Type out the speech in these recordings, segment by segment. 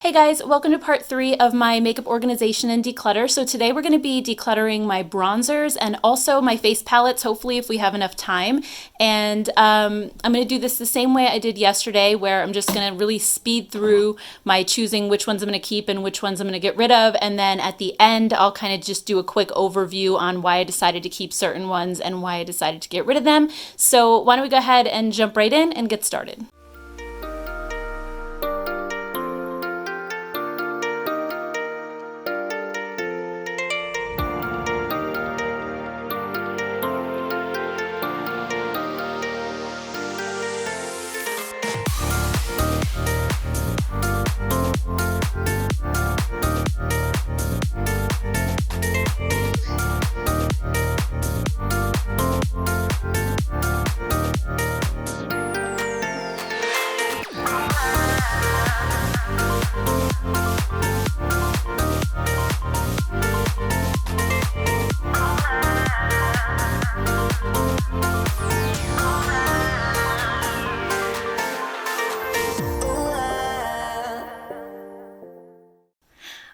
Hey guys, welcome to part 3 of my makeup organization and declutter. So today we're going to be decluttering my bronzers and also my face palettes, hopefully if we have enough time. And I'm going to do this the same way I did yesterday, where I'm just going to really speed through my choosing which ones I'm going to keep and which ones I'm going to get rid of. And then at the end, I'll kind of just do a quick overview on why I decided to keep certain ones and why I decided to get rid of them. So why don't we go ahead and jump right in and get started.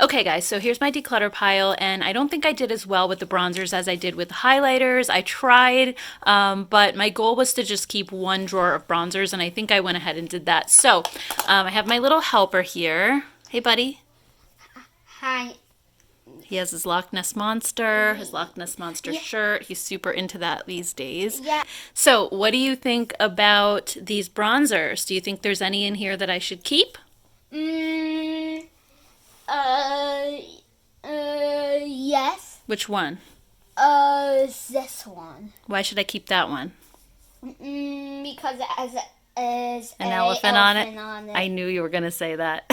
Okay guys, so here's my declutter pile, and I don't think I did as well with the bronzers as I did with highlighters. I tried, but my goal was to just keep one drawer of bronzers, and I think I went ahead and did that. So I have my little helper here. Hey buddy. Hi. He has his Loch Ness Monster, his Loch Ness Monster shirt. He's super into that these days. Yeah. So what do you think about these bronzers? Do you think there's any in here that I should keep? Yes. Which one? This one. Why should I keep that one? Because it has An elephant on it? on it. I knew you were going to say that.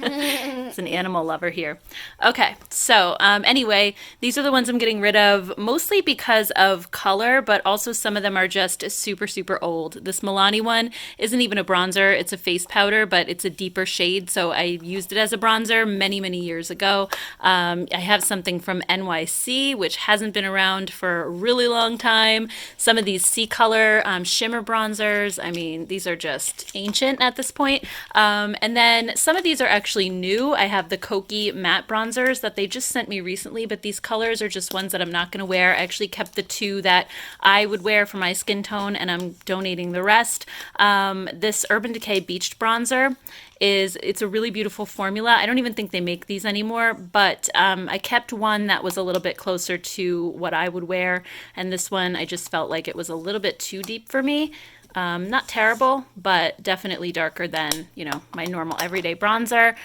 It's an animal lover here. Okay, so anyway, these are the ones I'm getting rid of, mostly because of color, but also some of them are just super, super old. This Milani one isn't even a bronzer. It's a face powder, but it's a deeper shade, so I used it as a bronzer many, many years ago. I have something from NYC, which hasn't been around for a really long time. Some of these C-color shimmer bronzers, I mean, these are just ancient at this point. And then some of these are actually new. I have the Koki matte bronzers that they just sent me recently, but these colors are just ones that I'm not going to wear. I actually kept the two that I would wear for my skin tone, and I'm donating the rest. This Urban Decay Beached bronzer it's a really beautiful formula. I don't even think they make these anymore, but I kept one that was a little bit closer to what I would wear, and this one I just felt like it was a little bit too deep for me. Not terrible, but definitely darker than, you know, my normal everyday bronzer.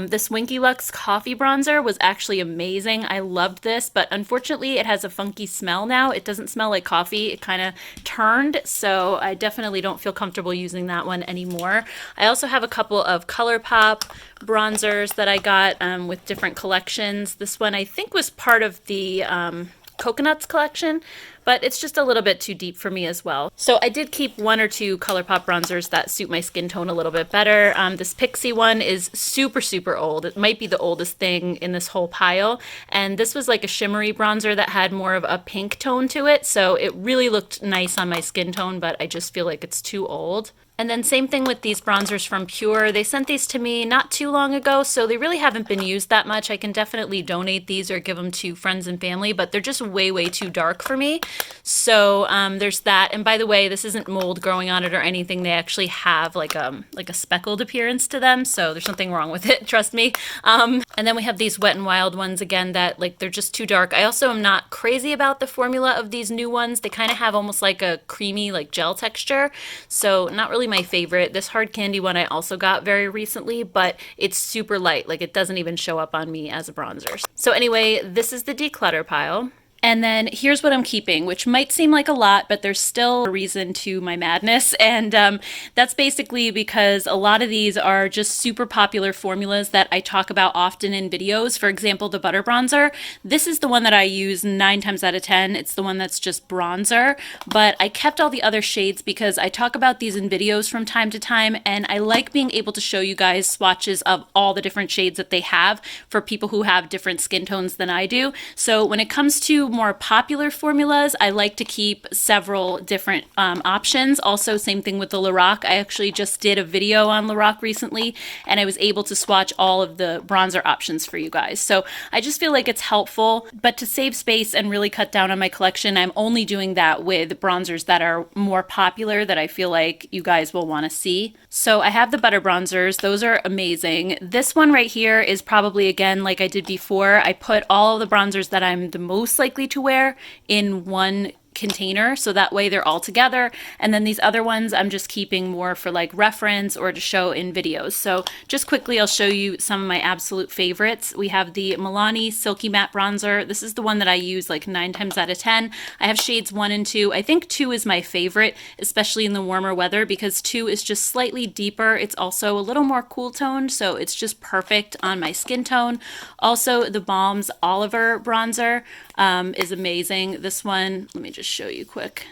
This Winky Lux Coffee Bronzer was actually amazing. I loved this, but unfortunately it has a funky smell now. It doesn't smell like coffee. It kind of turned, so I definitely don't feel comfortable using that one anymore. I also have a couple of ColourPop bronzers that I got with different collections. This one I think was part of the Coconuts collection, but it's just a little bit too deep for me as well. So I did keep one or two ColourPop bronzers that suit my skin tone a little bit better. This Pixie one is super, super old. It might be the oldest thing in this whole pile. And this was like a shimmery bronzer that had more of a pink tone to it. So it really looked nice on my skin tone, but I just feel like it's too old. And then same thing with these bronzers from Pure. They sent these to me not too long ago, so they really haven't been used that much. I can definitely donate these or give them to friends and family, but they're just way, way too dark for me. So there's that. And by the way, this isn't mold growing on it or anything. They actually have like a speckled appearance to them, so there's nothing wrong with it, trust me. And then we have these Wet n Wild ones again that like they're just too dark. I also am not crazy about the formula of these new ones. They kind of have almost like a creamy like gel texture, so not really my favorite. This Hard Candy one I also got very recently, but it's super light. Like it doesn't even show up on me as a bronzer. So anyway, this is the declutter pile. And then here's what I'm keeping, which might seem like a lot, but there's still a reason to my madness. And that's basically because a lot of these are just super popular formulas that I talk about often in videos. For example, the butter bronzer. This is the one that I use 9 times out of 10. It's the one that's just bronzer, but I kept all the other shades because I talk about these in videos from time to time, and I like being able to show you guys swatches of all the different shades that they have for people who have different skin tones than I do. So when it comes to more popular formulas, I like to keep several different options. Also, same thing with the Lorac. I actually just did a video on Lorac recently, and I was able to swatch all of the bronzer options for you guys. So I just feel like it's helpful, but to save space and really cut down on my collection, I'm only doing that with bronzers that are more popular that I feel like you guys will want to see. So I have the butter bronzers. Those are amazing. This one right here is probably, again, like I did before, I put all of the bronzers that I'm the most likely to wear in one container, so that way they're all together. And then these other ones I'm just keeping more for like reference or to show in videos. So just quickly, I'll show you some of my absolute favorites. We have the Milani Silky Matte Bronzer. This is the one that I use like 9 times out of 10. I have shades 1 and 2. I think 2 is my favorite, especially in the warmer weather, because 2 is just slightly deeper. It's also a little more cool toned, so it's just perfect on my skin tone. Also, the Balm's Oliver Bronzer is amazing. This one, let me just show you quick.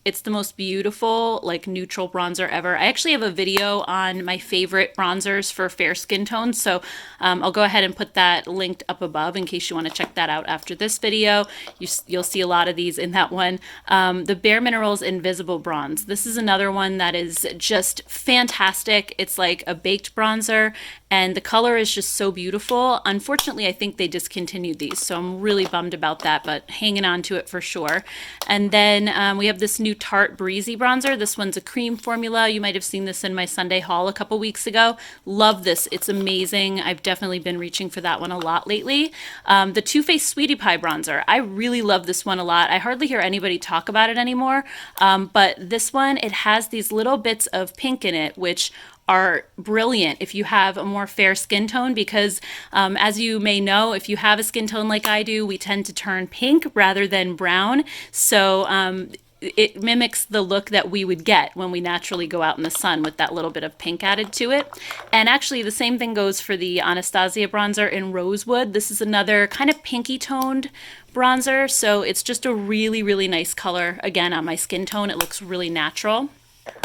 It's the most beautiful, like, neutral bronzer ever. I actually have a video on my favorite bronzers for fair skin tones, so I'll go ahead and put that linked up above in case you want to check that out after this video. You'll see a lot of these in that one. The Bare Minerals Invisible Bronze. This is another one that is just fantastic. It's like a baked bronzer, and the color is just so beautiful. Unfortunately, I think they discontinued these, so I'm really bummed about that, but hanging on to it for sure. And then we have this new Tarte Breezy Bronzer. This one's a cream formula. You might have seen this in my Sunday haul a couple weeks ago. Love this. It's amazing. I've definitely been reaching for that one a lot lately. The Too Faced Sweetie Pie Bronzer. I really love this one a lot. I hardly hear anybody talk about it anymore, but this one, it has these little bits of pink in it, which are brilliant if you have a more fair skin tone, because as you may know, if you have a skin tone like I do, we tend to turn pink rather than brown. So it mimics the look that we would get when we naturally go out in the sun with that little bit of pink added to it. And actually the same thing goes for the Anastasia bronzer in Rosewood. This is another kind of pinky toned bronzer, so it's just a really, really nice color. Again, on my skin tone, it looks really natural.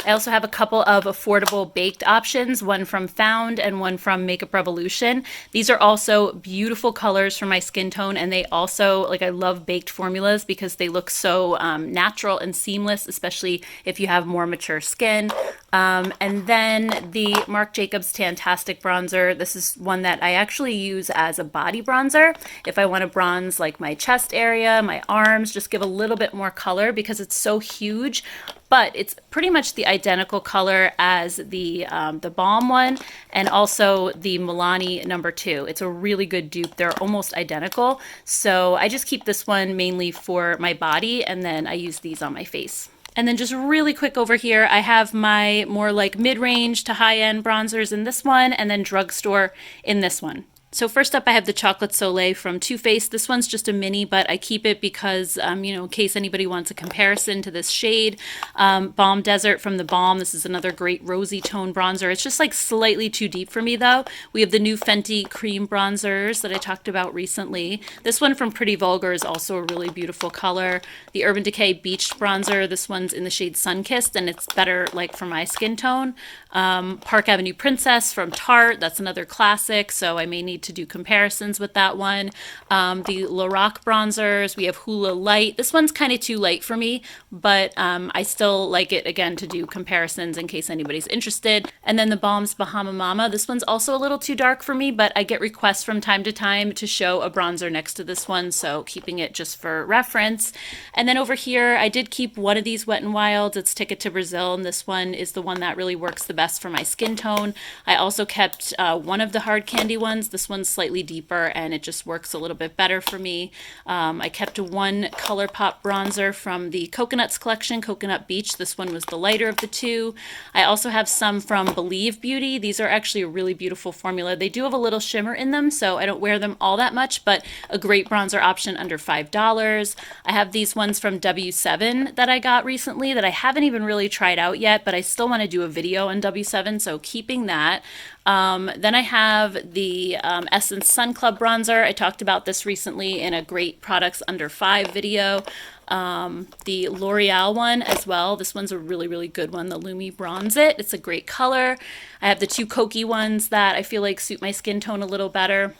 I also have a couple of affordable baked options, one from Found and one from Makeup Revolution. These are also beautiful colors for my skin tone, and they also, like, I love baked formulas because they look so natural and seamless, especially if you have more mature skin. And then the Marc Jacobs Tantastic Bronzer. This is one that I actually use as a body bronzer. If I want to bronze like my chest area, my arms, just give a little bit more color because it's so huge. But it's pretty much the identical color as the Balm one and also the Milani number 2. It's a really good dupe. They're almost identical. So I just keep this one mainly for my body, and then I use these on my face. And then just really quick over here, I have my more like mid-range to high-end bronzers in this one, and then drugstore in this one. So first up, I have the Chocolate Soleil from Too Faced. This one's just a mini, but I keep it because, in case anybody wants a comparison to this shade. Balm Desert from the Balm. This is another great rosy tone bronzer. It's just like slightly too deep for me though. We have the new Fenty cream bronzers that I talked about recently. This one from Pretty Vulgar is also a really beautiful color. The Urban Decay Beached bronzer. This one's in the shade Sunkissed, and it's better like for my skin tone. Park Avenue Princess from Tarte. That's another classic, so I may need to do comparisons with that one. The Lorac bronzers, we have Hula Light. This one's kind of too light for me, but I still like it, again, to do comparisons in case anybody's interested. And then the Balm's Bahama Mama. This one's also a little too dark for me, but I get requests from time to time to show a bronzer next to this one, so keeping it just for reference. And then over here, I did keep one of these Wet n Wilds. It's Ticket to Brazil, and this one is the one that really works the best for my skin tone. I also kept one of the hard candy ones. This one's slightly deeper, and it just works a little bit better for me. I kept one ColourPop bronzer from the Coconuts collection, Coconut Beach. This one was the lighter of the two. I also have some from Believe Beauty. These are actually a really beautiful formula. They do have a little shimmer in them, so I don't wear them all that much, but a great bronzer option under $5. I have these ones from W7 that I got recently that I haven't even really tried out yet, but I still want to do a video on W7, so keeping that. Then I have the Essence Sun Club bronzer. I talked about this recently in a great products under $5 video. The L'Oreal one as well. This one's a really, really good one, the Lumi Bronze It. It's a great color. I have the two Kokie ones that I feel like suit my skin tone a little better.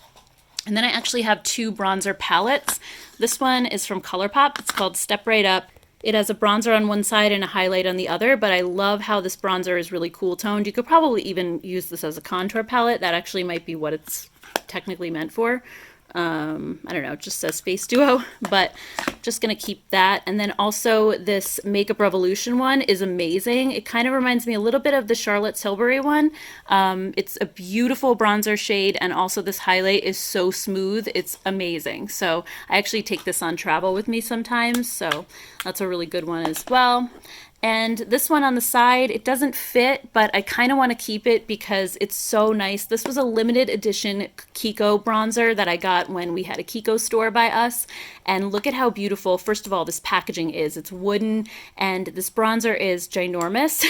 And then I actually have two bronzer palettes. This one is from ColourPop. It's called Step Right Up. It has a bronzer on one side and a highlight on the other, but I love how this bronzer is really cool toned. You could probably even use this as a contour palette. That actually might be what it's technically meant for. I don't know, it just says Face Duo, but just gonna keep that. And then also this Makeup Revolution one is amazing. It kind of reminds me a little bit of the Charlotte Tilbury one. It's a beautiful bronzer shade, and also this highlight is so smooth. It's amazing. So I actually take this on travel with me sometimes, so that's a really good one as well. And this one on the side, it doesn't fit, but I kind of want to keep it because it's so nice. This was a limited edition Kiko bronzer that I got when we had a Kiko store by us. And look at how beautiful, first of all, this packaging is. It's wooden, and this bronzer is ginormous,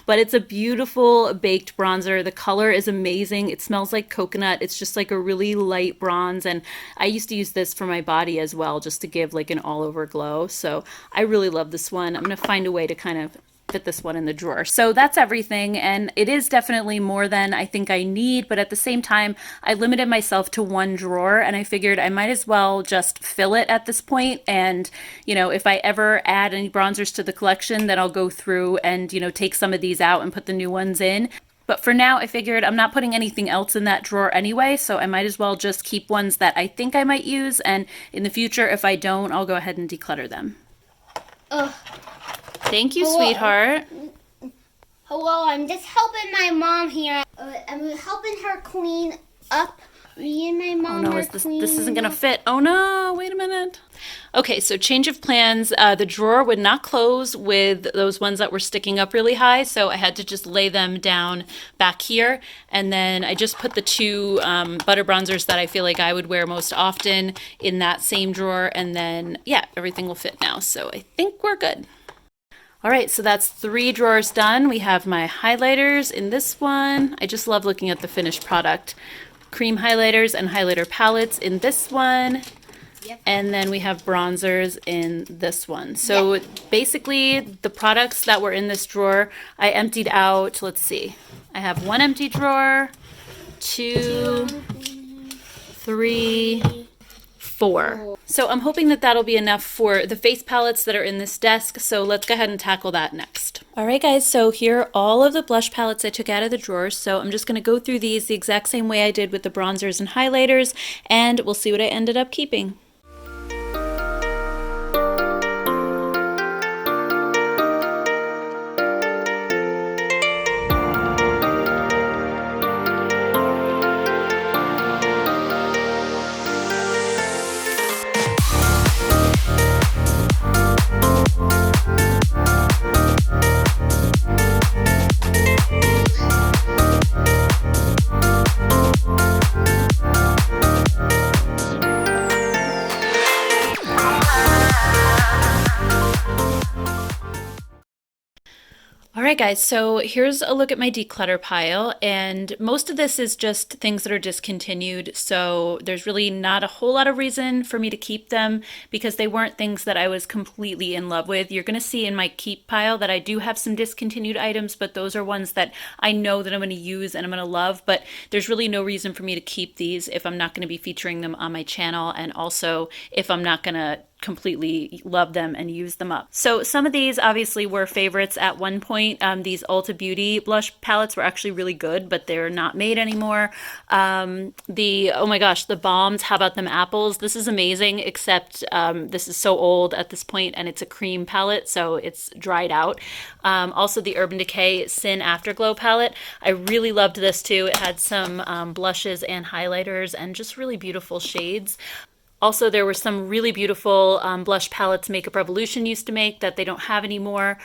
but it's a beautiful baked bronzer. The color is amazing. It smells like coconut. It's just like a really light bronze, and I used to use this for my body as well, just to give like an all-over glow. So I really love this one. I'm going to find a way to kind of fit this one in the drawer. So that's everything, and it is definitely more than I think I need, but at the same time I limited myself to one drawer, and I figured I might as well just fill it at this point. And you know, if I ever add any bronzers to the collection, then I'll go through and, you know, take some of these out and put the new ones in. But for now, I figured I'm not putting anything else in that drawer anyway, so I might as well just keep ones that I think I might use, and in the future, if I don't, I'll go ahead and declutter them. Ugh. Thank you, Hello. sweetheart. Hello, I'm just helping my mom here. I'm helping her clean up. Me and my Oh mom no, are this cleaning isn't gonna up. fit. Oh no, wait a minute. Okay, so change of plans. The drawer would not close with those ones that were sticking up really high, so I had to just lay them down back here. And then I just put the two butter bronzers that I feel like I would wear most often in that same drawer, and then yeah, everything will fit now. So I think we're good. All right, so that's 3 drawers done. We have my highlighters in this one. I just love looking at the finished product. Cream highlighters and highlighter palettes in this one. Yep. And then we have bronzers in this one. So basically the products that were in this drawer, I emptied out, let's see. I have 1 empty drawer, 2, 3, 4. So I'm hoping that that'll be enough for the face palettes that are in this desk. So let's go ahead and tackle that next. All right, guys, so here are all of the blush palettes I took out of the drawers. So I'm just going to go through these the exact same way I did with the bronzers and highlighters, and we'll see what I ended up keeping. All right, guys, so here's a look at my declutter pile, and most of this is just things that are discontinued, so there's really not a whole lot of reason for me to keep them because they weren't things that I was completely in love with. You're going to see in my keep pile that I do have some discontinued items, but those are ones that I know that I'm going to use and I'm going to love, but there's really no reason for me to keep these if I'm not going to be featuring them on my channel, and also if I'm not going to completely love them and use them up. So some of these obviously were favorites at one point. These Ulta Beauty blush palettes were actually really good, but they're not made anymore. Oh my gosh, the Balms, how about them apples? This is amazing, except this is so old at this point, and it's a cream palette, so it's dried out. Also the Urban Decay Sin Afterglow palette. I really loved this too. It had some blushes and highlighters and just really beautiful shades. Also, there were some really beautiful blush palettes Makeup Revolution used to make that they don't have anymore.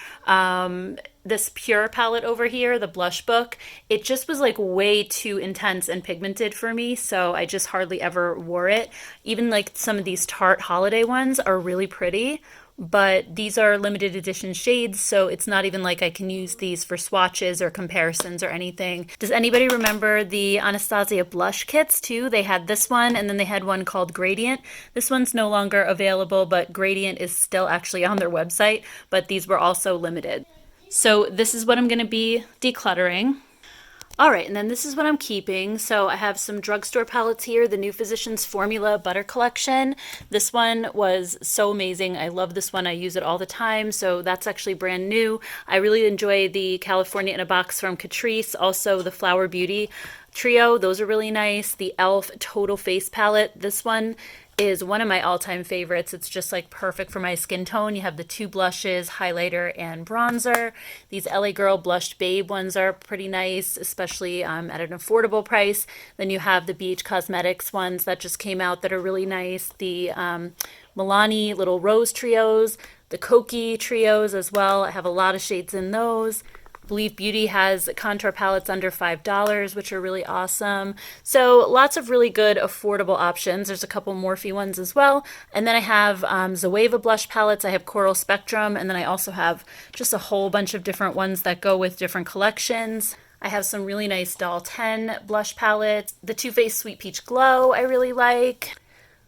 This Pure palette over here, the Blush Book, it just was like way too intense and pigmented for me, so I just hardly ever wore it. Even like some of these Tarte holiday ones are really pretty, but these are limited edition shades, so it's not even like I can use these for swatches or comparisons or anything. Does anybody remember the Anastasia blush kits too? They had this one, and then they had one called Gradient. This one's no longer available, but Gradient is still actually on their website, but these were also limited. So this is what I'm going to be decluttering. All right, and then this is what I'm keeping. So I have some drugstore palettes here, the New Physicians Formula Butter Collection. This one was so amazing. I love this one. I use it all the time, so that's actually brand new. I really enjoy the California in a Box from Catrice, also the Flower Beauty Trio. Those are really nice. The e.l.f. Total Face Palette. This one is one of my all-time favorites. It's just like perfect for my skin tone. You have the two blushes, highlighter and bronzer. These LA Girl Blushed Babe ones are pretty nice, especially at an affordable price. Then you have the BH Cosmetics ones that just came out that are really nice. The Milani Little Rose Trios, the Koki Trios as well. I have a lot of shades in those. Believe Beauty has contour palettes under $5, which are really awesome. So lots of really good affordable options. There's a couple Morphe ones as well. And then I have Zoeva blush palettes. I have Coral Spectrum. And then I also have just a whole bunch of different ones that go with different collections. I have some really nice Doll 10 blush palettes. The Too Faced Sweet Peach Glow I really like.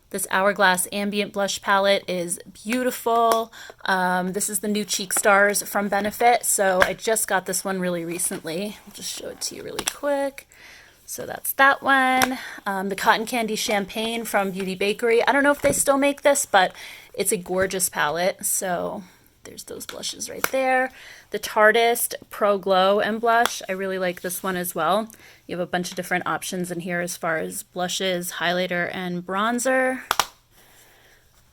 This Hourglass Ambient Blush Palette is beautiful. This is the new Cheek Stars from Benefit. So I just got this one really recently. I'll just show it to you really quick. So that's that one. The Cotton Candy Champagne from Beauty Bakery. I don't know if they still make this, but it's a gorgeous palette. So there's those blushes right there. The Tarteist Pro Glow and Blush. I really like this one as well. You have a bunch of different options in here as far as blushes, highlighter, and bronzer.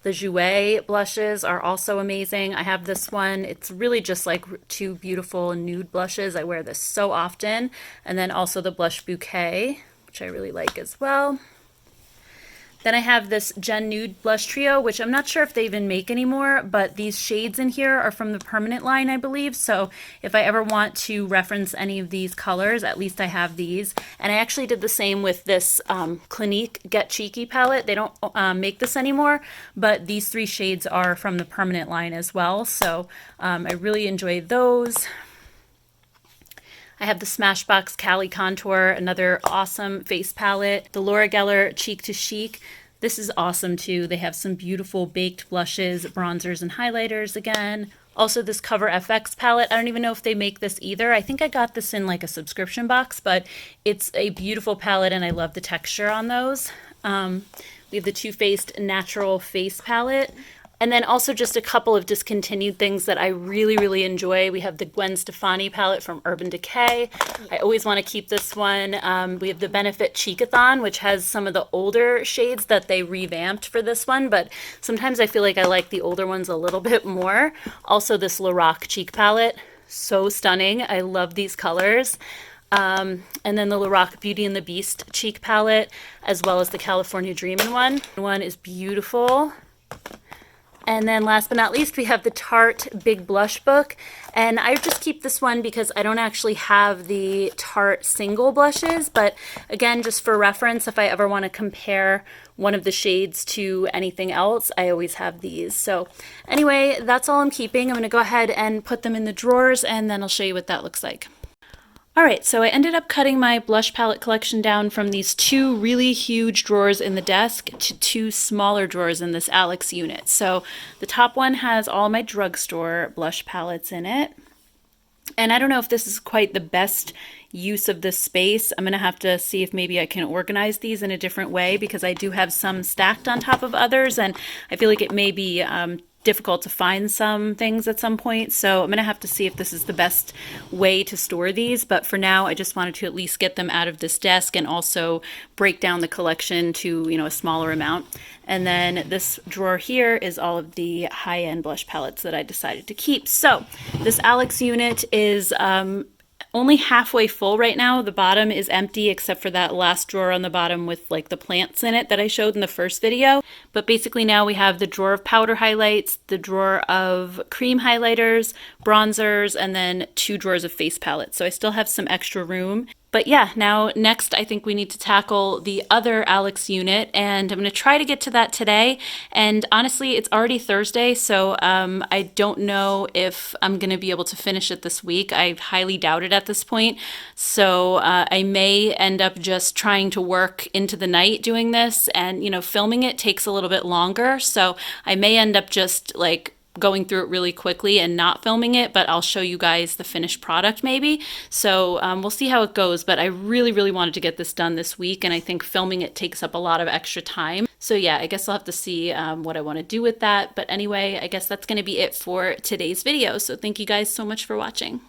The Jouer blushes are also amazing. I have this one. It's really just like two beautiful nude blushes. I wear this so often. And then also the Blush Bouquet, which I really like as well. Then I have this Gen Nude Blush Trio, which I'm not sure if they even make anymore, but these shades in here are from the permanent line, I believe. So if I ever want to reference any of these colors, at least I have these. And I actually did the same with this Clinique Get Cheeky palette. They don't make this anymore, but these three shades are from the permanent line as well. So I really enjoy those. I have the Smashbox Cali Contour, another awesome face palette. The Laura Geller Cheek to Chic. This is awesome too. They have some beautiful baked blushes, bronzers, and highlighters again. Also this Cover FX palette. I don't even know if they make this either. I think I got this in like a subscription box, but it's a beautiful palette and I love the texture on those. We have the Too Faced Natural Face Palette. And then also just a couple of discontinued things that I really, really enjoy. We have the Gwen Stefani palette from Urban Decay. I always want to keep this one. We have the Benefit Cheekathon, which has some of the older shades that they revamped for this one, but sometimes I feel like I like the older ones a little bit more. Also this Lorac cheek palette, so stunning. I love these colors. And then the Lorac Beauty and the Beast cheek palette, as well as the California Dreamin' one. One is beautiful. And then last but not least, we have the Tarte Big Blush Book. And I just keep this one because I don't actually have the Tarte single blushes. But again, just for reference, if I ever want to compare one of the shades to anything else, I always have these. So anyway, that's all I'm keeping. I'm going to go ahead and put them in the drawers and then I'll show you what that looks like. All right, so I ended up cutting my blush palette collection down from these two really huge drawers in the desk to two smaller drawers in this Alex unit. So the top one has all my drugstore blush palettes in it. And I don't know if this is quite the best use of this space. I'm going to have to see if maybe I can organize these in a different way because I do have some stacked on top of others and I feel like it may be difficult to find some things at some point. So I'm going to have to see if this is the best way to store these. But for now, I just wanted to at least get them out of this desk and also break down the collection to, a smaller amount. And then this drawer here is all of the high-end blush palettes that I decided to keep. So this Alex unit is only halfway full right now. The bottom is empty except for that last drawer on the bottom with like the plants in it that I showed in the first video. But basically now we have the drawer of powder highlights, the drawer of cream highlighters, bronzers, and then two drawers of face palettes. So I still have some extra room. But yeah, now next I think we need to tackle the other Alex unit and I'm going to try to get to that today. And honestly, it's already Thursday, so I don't know if I'm going to be able to finish it this week. I highly doubt it at this point. So I may end up just trying to work into the night doing this and, filming it takes a little bit longer. So I may end up just like going through it really quickly and not filming it, but I'll show you guys the finished product maybe. So we'll see how it goes, but I really, really wanted to get this done this week, and I think filming it takes up a lot of extra time. So yeah, I guess I'll have to see what I want to do with that. But anyway, I guess that's going to be it for today's video. So thank you guys so much for watching.